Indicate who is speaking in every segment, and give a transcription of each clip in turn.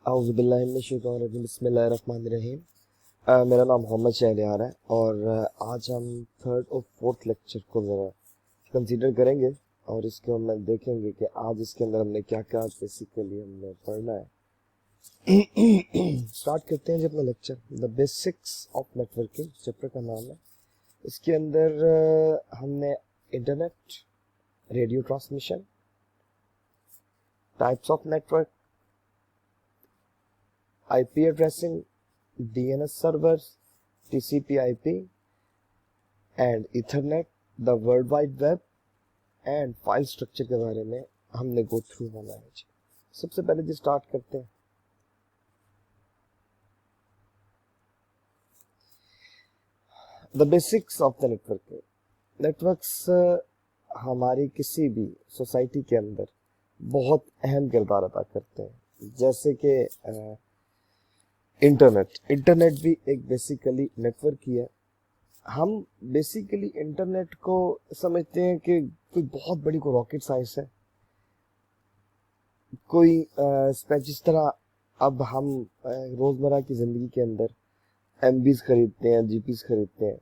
Speaker 1: اعوذ باللہ من الشیطان الرجیم بسم اللہ الرحمن الرحیم۔ میرا نام محمد شہریار ہے اور آج ہم تھرڈ اور فورتھ لیکچر کو ذرا کنسیڈر کریں گے اور اس کے میں دیکھیں گے کہ آج اس کے اندر ہم نے کیا کیا بیسیکلی ہم نے پڑھنا ہے۔ سٹارٹ کرتے ہیں جی اپنا لیکچر، the basics of networking chapter کا نام ہے۔ اس کے اندر ہم نے internet, radio transmission, types of network, IP addressing, DNS servers, TCP/IP and Ethernet, the World Wide Web and file structure کے بارے میں ہم نے گو تھرو ہونا ہے جی۔ سب سے پہلے جی سٹارٹ کرتے ہیں۔ The basics of the networking. Networks ہماری کسی بھی سوسائٹی کے اندر بہت اہم کردار ادا کرتے ہیں، جیسے کہ انٹرنیٹ بھی ایک بیسیکلی نیٹ ورک ہی ہے۔ ہم بیسیکلی انٹرنیٹ کو سمجھتے ہیں کہ کوئی بہت بڑی کوئی راکٹ سائنس ہے، کوئی جس طرح اب ہم روزمرہ کی زندگی کے اندر MBs خریدتے ہیں، GPs خریدتے ہیں۔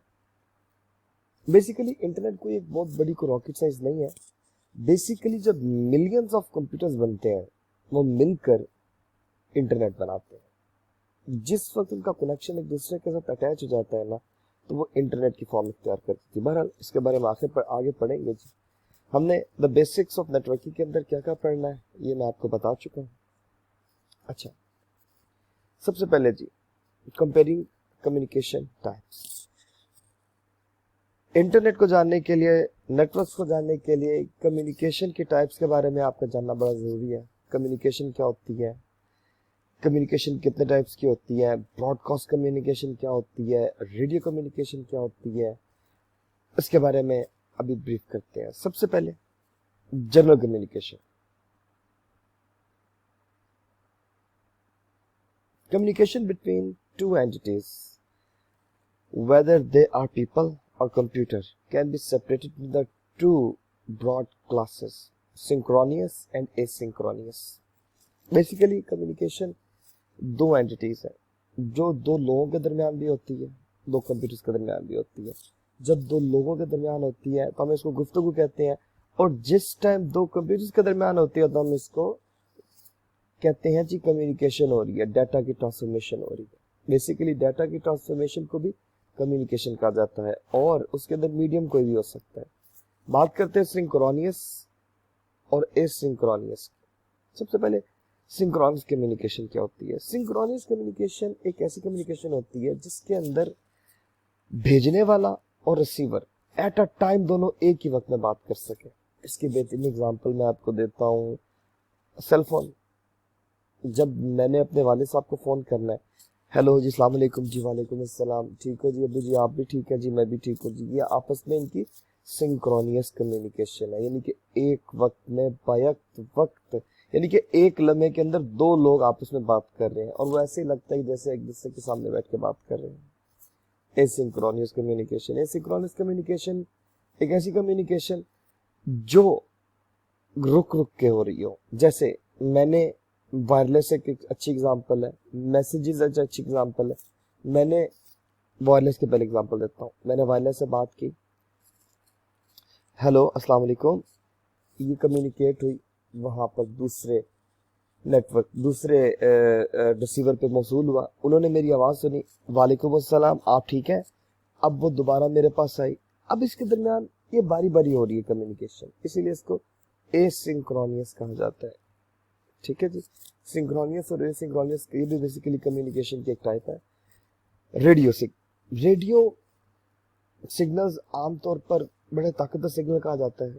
Speaker 1: بیسیکلی انٹرنیٹ کوئی ایک بہت بڑی کوئی راکٹ سائنس نہیں ہے۔ بیسیکلی جب ملینز آف کمپیوٹرز بنتے ہیں وہ مل کر انٹرنیٹ بناتے ہیں۔ جس وقت ان کا کنیکشن ایک دوسرے کے ساتھ اٹیچ ہو جاتا ہے نا تو وہ انٹرنیٹ کی فارم اختیار کرتی تھی۔ بہرحال اس کے بارے میں آگے پڑھیں گے جی۔ ہم نے دا بیسکس آف نیٹورکنگ کے اندر کیا کیا پڑھنا ہے یہ میں آپ کو بتا چکا ہوں۔ اچھا، سب سے پہلے جی کمپیئرنگ کمیونیکیشن ٹائپس۔ انٹرنیٹ کو جاننے کے لیے، نیٹورکس کو جاننے کے لیے کمیونیکیشن کے ٹائپس کے بارے میں آپ کا جاننا بڑا ضروری ہے۔ کمیونیکیشن کیا ہوتی ہے، کمیونیکیشن کتنے ٹائپس کی ہوتی ہے، براڈ کاسٹ کمیونیکیشن کیا ہوتی ہے، ریڈیو کمیونیکیشن کیا ہوتی ہے، اس کے بارے میں ابھی بریف کرتے ہیں۔ سب سے پہلے general communication. Communication between two entities whether they are people or computer can be separated into the two broad classes, synchronous and asynchronous. Basically communication دو اینٹیز ہیں جو دو لوگوں کے درمیان بھی ہوتی ہے، دو کمپیوٹرز کے درمیان بھی ہوتی ہے۔ جب دو لوگوں کے درمیان ہوتی ہے تو ہم اس کو گفتگو کہتے ہیں، اور جس ٹائم دو کمپیوٹرز کے درمیان ہوتی ہے تو ہم اس کو کہتے ہیں جی کمیونیکیشن ہو رہی ہے، ڈیٹا کی ٹرانسفارمیشن ہو رہی ہے۔ بیسیکلی ڈیٹا کی ٹرانسفارمیشن کو بھی کمیونیکیشن کہا جاتا ہے، اور اس کے اندر میڈیم کوئی بھی ہو سکتا ہے۔ بات کرتے ہیں سنکرونیس اور اسنکرونیس۔ سب سے پہلے سنکرونس کمیونیکیشن کیا ہوتی ہے؟ سنکرونس کمیونیکیشن ایک ایسی کمیونیکیشن ہوتی ہے جس کے اندر بھیجنے والا اور ریسیور ایٹ اے ٹائم دونوں ایک ہی وقت میں بات کر سکے۔ اس کی بہترین اگزامپل میں آپ کو دیتا ہوں، سیل فون۔ جب میں نے اپنے والد صاحب کو فون کرنا ہے، ہیلو جی السلام علیکم، جی وعلیکم السلام، ٹھیک ہو جی ابو جی، آپ بھی ٹھیک ہے جی، میں بھی ٹھیک ہوں جی، یہ آپس میں ان کی سنکرونیس کمیونیکیشن ہے، یعنی کہ ایک وقت میں بیک وقت، یعنی کہ ایک لمحے کے اندر دو لوگ آپس میں بات کر رہے ہیں اور وہ ایسے ہی لگتا ہے جیسے ایک دوسرے کے سامنے بیٹھ کے بات کر رہے ہیں۔ اسنکرونیس کمیونیکیشن۔ اسنکرونیس کمیونیکیشن ایک ایسی کمیونیکیشن جو رک کے ہو رہی ہو، جیسے میں نے وائرلیس ایک اچھی اگزامپل ہے، میسیجز ایک اچھی اگزامپل ہے۔ میں نے وائرلیس کے پہلے اگزامپل دیتا ہوں۔ میں نے وائرلیس سے بات کی، ہیلو السلام علیکم، یہ کمیونیکیٹ ہوئی وہاں پر دوسرے نیٹ ورک، دوسرے ریسیور پہ موصول ہوا، انہوں نے میری آواز سنی، وعلیکم السلام، آپ ٹھیک ہیں؟ اب وہ دوبارہ میرے پاس آئی۔ اب اس کے درمیان یہ باری باری ہو رہی ہے کمیونیکیشن، اسی لیے اس کو اسنکرونیس کہا جاتا ہے۔ ٹھیک ہے جی، سنکرونیس اور اسنکرونیس یہ بھی بیسیکلی کمیونیکیشن کی ایک ٹائپ ہے۔ ریڈیو سگنلز عام طور پر بڑے طاقتور سگنل کہا جاتا ہے۔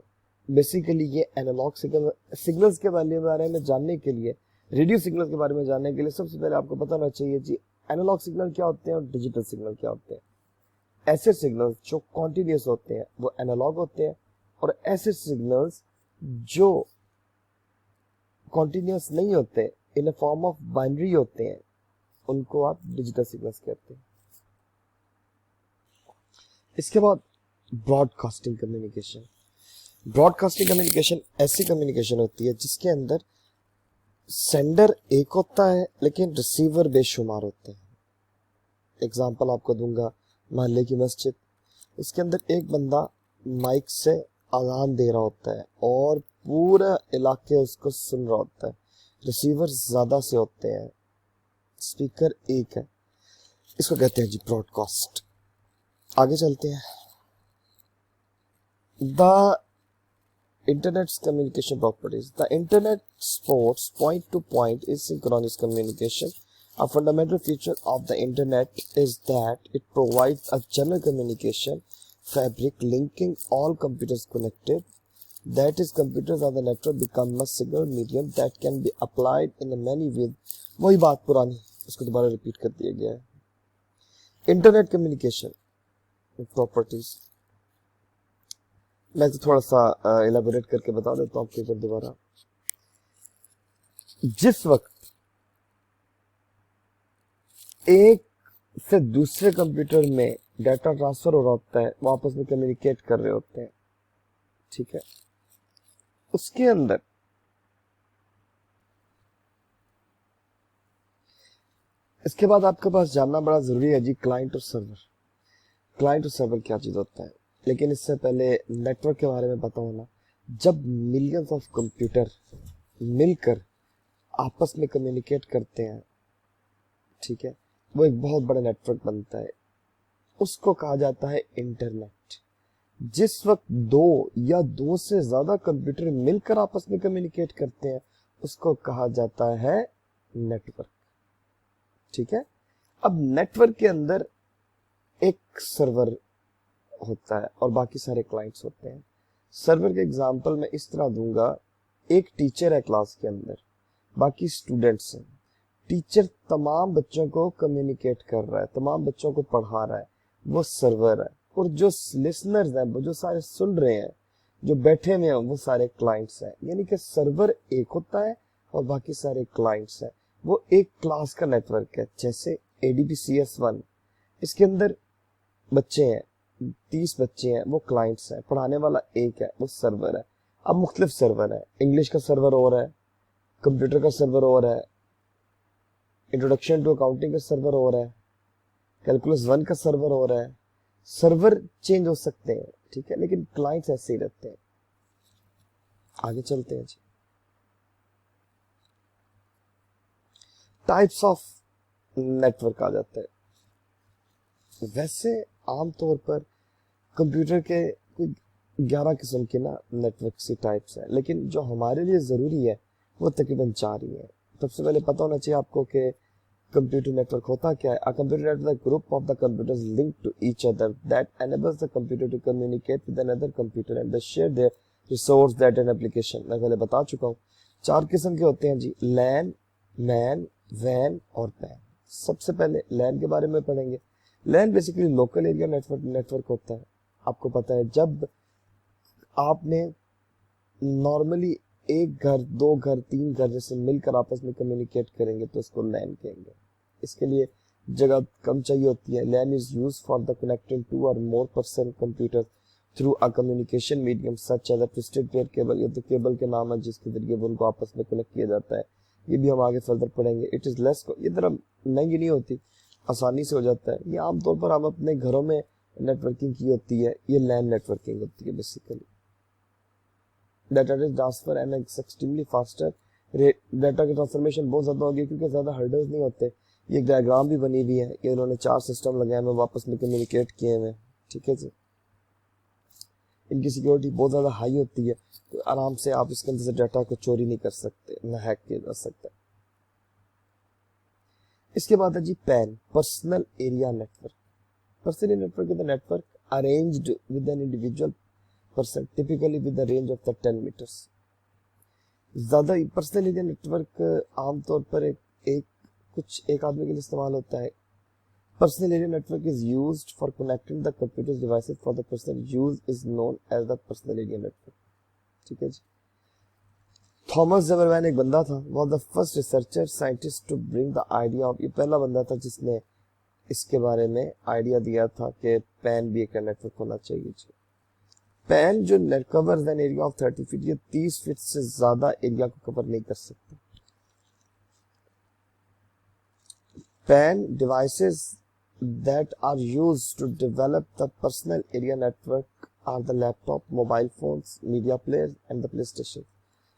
Speaker 1: بیسیکلی یہ اینالاگ سگنلز کے بارے میں جاننے کے لیے، ریڈیو سگنلز کے بارے میں جاننے کے لیے سب سے پہلے آپ کو پتہ ہونا چاہیے جی اینالاگ سگنل کیا ہوتے ہیں اور ڈیجیٹل سگنل کیا ہوتے ہیں۔ ایسے سگنلز جو کنٹینیوس ہوتے ہیں وہ اینالاگ ہوتے ہیں، اور ایسے سگنلز جو کنٹینیوس نہیں ہوتے، ان اے فارم آف بائنری ہوتے ہیں، ان کو آپ ڈیجیٹل سگنلز کہتے ہیں۔ اس کے بعد broadcasting communication. Broadcasting communication ایسی کمیونیکیشن ہوتی ہے جس کے اندر सेंडर एक होता है लेकिन रिसीवर बेशुमार होते हैं. एग्जाम्पल आपको दूंगा, मोहल्ले की मस्जिद, इसके अंदर एक बंदा माइक से अजान दे रहा होता है और पूरा इलाके उसको सुन रहा होता है. रिसीवर ज्यादा से होते हैं, स्पीकर एक है. इसको कहते हैं जी ब्रॉडकास्ट. आगे चलते हैं. The Internet's communication properties. The internet supports point-to-point asynchronous communication. A fundamental feature of the internet is that it provides a general communication fabric linking all computers connected. That is, computers or the network become a single medium that can be applied in many ways. वही बात पुरानी, इसको दोबारा repeat कर दिया गया है. Internet communication properties मैं तो थोड़ा सा इलेबोरेट करके बता देता हूँ आपके ऊपर दोबारा. जिस वक्त एक से दूसरे कंप्यूटर में डाटा ट्रांसफर हो रहा होता है, वो आपस में कम्युनिकेट कर रहे होते हैं, ठीक है. उसके अंदर इसके बाद आपके पास जानना बड़ा जरूरी है जी क्लाइंट और सर्वर. क्लाइंट और सर्वर क्या चीज होता है, लेकिन इससे पहले नेटवर्क के बारे में पता होना. जब मिलियंस ऑफ कंप्यूटर मिलकर आपस में कम्युनिकेट करते हैं, ठीक है, वो एक बहुत बड़ा नेटवर्क बनता है. उसको कहा जाता है इंटरनेट. जिस वक्त दो या दो से ज्यादा कंप्यूटर मिलकर आपस में कम्युनिकेट करते हैं, उसको कहा जाता है नेटवर्क, ठीक है. अब नेटवर्क के अंदर एक सर्वर होता है और बाकी सारे क्लाइंट्स होते हैं. सर्वर के एग्जांपल मैं इस तरह दूंगा, एक टीचर है क्लास के अंदर, बाकी स्टूडेंट्स हैं. टीचर तमाम बच्चों को कम्युनिकेट कर रहा है, तमाम बच्चों को पढ़ा रहा है, वो सर्वर है. और जो लिसनर्स हैं, वो जो सारे सुन रहे हैं, जो बैठे हुए हैं, वो सारे क्लाइंट्स हैं. यानी कि सर्वर एक होता है और बाकी सारे क्लाइंट्स हैं. वो एक क्लास का नेटवर्क है. जैसे ADPCS1, इसके अंदर बच्चे हैं, 30 बच्चे हैं, वो क्लाइंट्स हैं. पढ़ाने वाला एक है, वो सर्वर है. अब मुख्तलिफ सर्वर है. इंग्लिश का सर्वर और है, कंप्यूटर का सर्वर और है, इंट्रोडक्शन टू अकाउंटिंग का सर्वर और है, कैलकुलस 1 का सर्वर और है. सर्वर चेंज हो सकते हैं, ठीक है, लेकिन क्लाइंट्स ऐसे ही रहते हैं. आगे चलते हैं जी. टाइप्स ऑफ नेटवर्क आ जाता है. वैसे आमतौर पर कंप्यूटर के कोई 11 किस्म के ना नेटवर्क की टाइप्स हैं, लेकिन जो हमारे लिए ज़रूरी है वो तकरीबन 4 ही है. सबसे पहले पता होना चाहिए आपको कि कंप्यूटर नेटवर्क होता क्या है. A computer network group of the computers link to each other that enables the computer to communicate with another computer and they share their resource data and application. मैं पहले बता चुका हूँ. 4 किस्म के होते हैं जी, लैन, मैन, वैन और पैन. सबसे पहले लैन के बारे में पढ़ेंगे. लैन बेसिकली लोकल एरिया नेटवर्क होता है. आपको पता है, जब आपने नॉर्मली एक घर, 2 घर, 3 घर जैसे मिलकर आपस में कम्युनिकेट करेंगे तो उसको लैन कहेंगे. इसके लिए जगह कम चाहिए होती है. LAN is used for the connecting 2 और more person computer through a communication medium such as a twisted pair cable. ये तो केबल के नाम है जिसके जरिए उनको आपस में कनेक्ट किया जाता है. ये भी हम आगे फर्दर पढ़ेंगे. इट इज लेस, ये तरह महंगी नहीं होती, आसानी से हो जाता है. ये आमतौर पर हम अपने घरों में नेटवर्किंग की होती है, ये लैन नेटवर्किंग होती है basically. Data transfer and extremely faster. Data की ट्रांसफॉर्मेशन बहुत ज्यादा होगी क्योंकि ज्यादा हर्डल्स नहीं होते. ये डायग्राम भी बनी हुई है, ये उन्होंने 4 सिस्टम लगाए हुए वापस में कम्युनिकेट किए हुए, ठीक है जी. इनकी सिक्योरिटी बहुत ज्यादा हाई होती है, तो आराम से आप इसके अंदर से डाटा को चोरी नहीं कर सकते, न हैक किया जा सकता है. इसके बाद है जी PAN, personal area network. Personal network is the network arranged with an individual person typically with the range of the 10 meters. ज्यादा पर्सनल एरिया नेटवर्क आमतौर पर एक आदमी के लिए इस्तेमाल होता है. Personal area network is used for connecting the computer devices for the personal use is known as the personal area network, ठीक है जी. थॉमस जबरमैन एक बंदा था, वो the first researcher scientist to bring the idea of, ये पहला बंदा था जिसने इसके बारे में आइडिया दिया था कि पैन भी एक नेटवर्क होना चाहिए. पैन जो net covers an area of 30 feet, ये 30 फीट से ज्यादा एरिया को कवर नहीं कर सकता. PAN devices that are used to develop the personal area network are the laptop, mobile phones, media players and the PlayStation.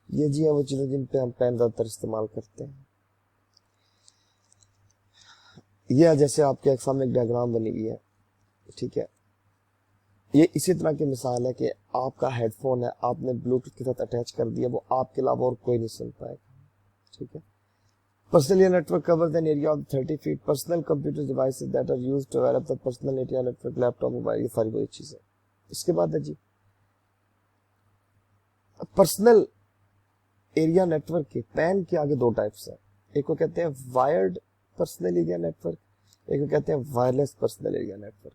Speaker 1: ये जी है वो चीजें जिन पे हम PAN ज्यादातर इस्तेमाल करते हैं. ये जैसे आपके एक सामने एक डायग्राम बनी हुई है, ठीक है. ये इसी तरह की मिसाल है कि आपका हेडफोन है, आपने ब्लूटूथ के साथ अटैच कर दिया, वो आपके अलावा और कोई नहीं सुन पाएगा, ठीक है. Personal area network covers an area of 30 feet. Personal computer devices that are used to develop the personal area network, laptop, mobile, ये सारी वही चीजें. इसके बाद है जी पर्सनल एरिया नेटवर्क के पैन के आगे दो टाइप्स हैं. एक को कहते हैं वायर्ड पर्सनल एरिया नेटवर्क, एक को कहते हैं wireless personal area network.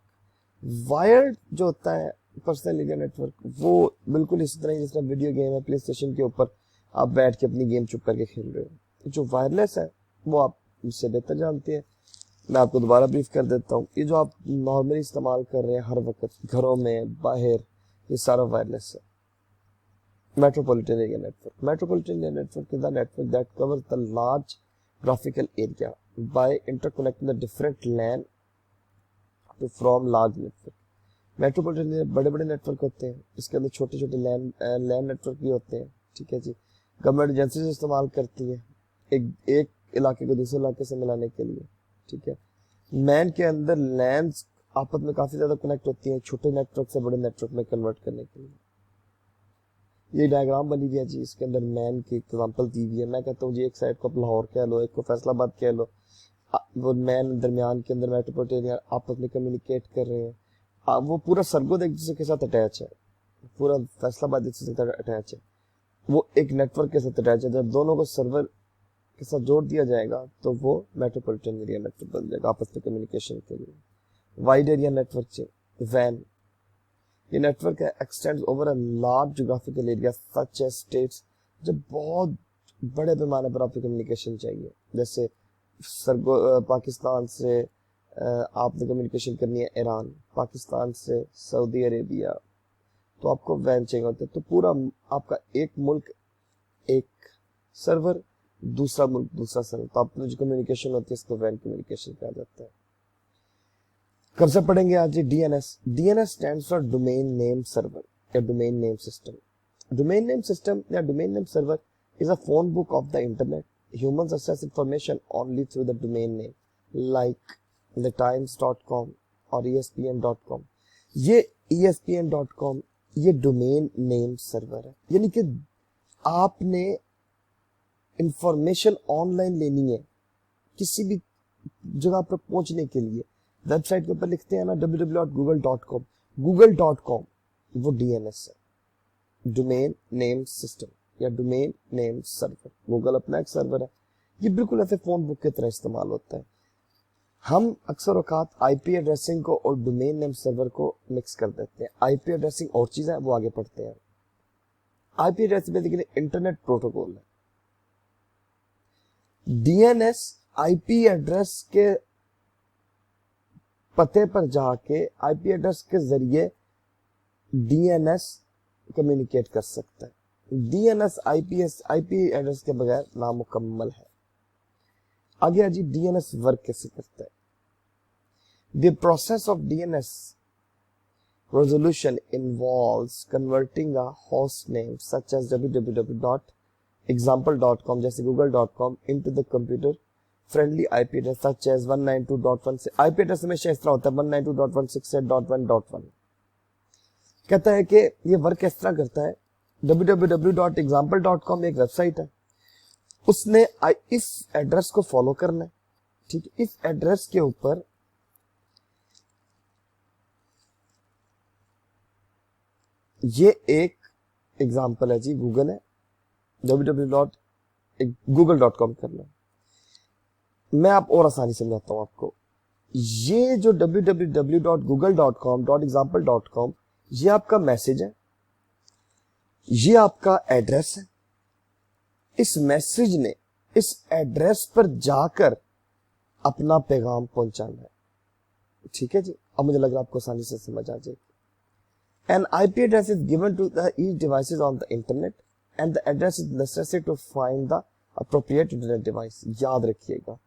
Speaker 1: Wired जो होता है पर्सनल एरिया नेटवर्क, वो बिल्कुल इसी तरह जिस तरह वीडियो गेम है प्ले स्टेशन के ऊपर आप बैठ के अपनी गेम चुप करके खेल रहे हो. जो वायरलेस है वो आप मुझसे बेहतर जानते हैं, मैं आपको दोबारा ब्रीफ कर देता हूँ. ये जो आप नॉर्मली इस्तेमाल कर रहे हैं हर वक्त घरों में बाहर, ये सारा वायरलेस है. Metropolitan area network. Metropolitan area network is the network that covers the large graphical area by interconnecting the different LAN to from large network. Metropolitan बड़े बड़े नेटवर्क होते हैं, इसके अंदर छोटे छोटे लैन नेटवर्क भी होते हैं, ठीक है जी. गवर्नमेंट एजेंसीज इस्तेमाल करती है एक इलाके को दूसरे इलाके से मिलाने के लिए, ठीक है. मैन के अंदर लैंड्स आपस में काफी ज्यादा कनेक्ट होती हैं छोटे नेटवर्क से बड़े नेटवर्क में कन्वर्ट करने के लिए. ये डायग्राम बनी हुई है जी, इसके अंदर मैन की एग्जांपल दी हुई है. मैं कहता हूँ जी एक साइड को लाहौर कह लो, एक को फैसलाबाद कह लो. वो मैन दरमियान के अंदर मेट्रोपॉलिटन एरिया आपस में कम्युनिकेट कर रहे हैं. वो पूरा सरगोद एक दूसरे के साथ अटैच है, पूरा फैसलाबाद एक दूसरे के साथ अटैच है, वो एक नेटवर्क के साथ अटैच है. जब दोनों को सर्वर के साथ जोड़ दिया जाएगा तो वो मेट्रोपॉलिटन एरिया नेटवर्क बन जाएगा आपस में कम्युनिकेशन के लिए. वाइड एरिया नेटवर्क से वैन, ये नेटवर्क है extends over a large geographical area such as states. जब बहुत बड़े पैमाने पर आपको कम्युनिकेशन चाहिए, जैसे पाकिस्तान से आपने कम्युनिकेशन करनी है ईरान, पाकिस्तान से सऊदी अरेबिया, तो आपको वैन चाहिए होते हैं. तो पूरा आपका एक मुल्क एक सर्वर, दूसरा मुल्क दूसरा सर्वर, तो आपने जो कम्युनिकेशन होती है इसको वैन कम्युनिकेशन कहा जाता है. कब से पढ़ेंगे आज DNS. DNS stands for domain name server या domain name system. Domain name system या domain name server is a phone book of the internet. Humans access information only through the domain name, like thetimes.com or espn.com. ये espn.com ये domain name server है, यानी कि आपने information online लेनी है किसी भी जगह पर पहुंचने के लिए, वेबसाइट के ऊपर लिखते हैं ना www.google.com, google.com वो डीएनएस है, डोमेन नेम सिस्टम या डोमेन नेम सर्वर. गूगल अपना एक सर्वर है, ये बिल्कुल ऐसे फोन बुक की तरह इस्तेमाल होता है. हम अक्सर औकात आईपी एड्रेसिंग को और डोमेन नेम सर्वर को मिक्स कर देते हैं. आईपी एड्रेसिंग और चीज है, वो आगे पढ़ते हैं. IP address basically internet protocol है. डीएनएस आईपी एड्रेस के पते पर जाके आईपी एड्रेस के जरिए डीएनएस कम्युनिकेट कर सकता है. डीएनएस आईपी एड्रेस के बगैर नामुकम्मल है. आगे जी डीएनएस वर्क कैसे करता है. The process of DNS resolution involves converting a host name such as www.example.com जैसे google.com into the computer friendly IP address such as 192.1. IP address हमेशा इस तरह होता है 192.168.1.1. कहता है कि ये वर्क इस तरह करता है. www.example.com एक वेबसाइट है, उसने इस एड्रेस को फॉलो करना है, ठीक है. इस एड्रेस के ऊपर ये एक एग्जांपल है जी, गूगल है, www.google.com करना है. मैं आप और आसानी समझाता हूं आपको. ये जो www.google.com.example.com ये आपका मैसेज है, ये आपका एड्रेस है. इस मैसेज ने इस एड्रेस पर जाकर अपना पैगाम पहुंचाना है, ठीक है जी. अब मुझे लग रहा है आपको आसानी से समझ आ जाएगी. An IP address is given to the each devices on the internet and the address is necessary to find the appropriate internet device. याद रखिएगा,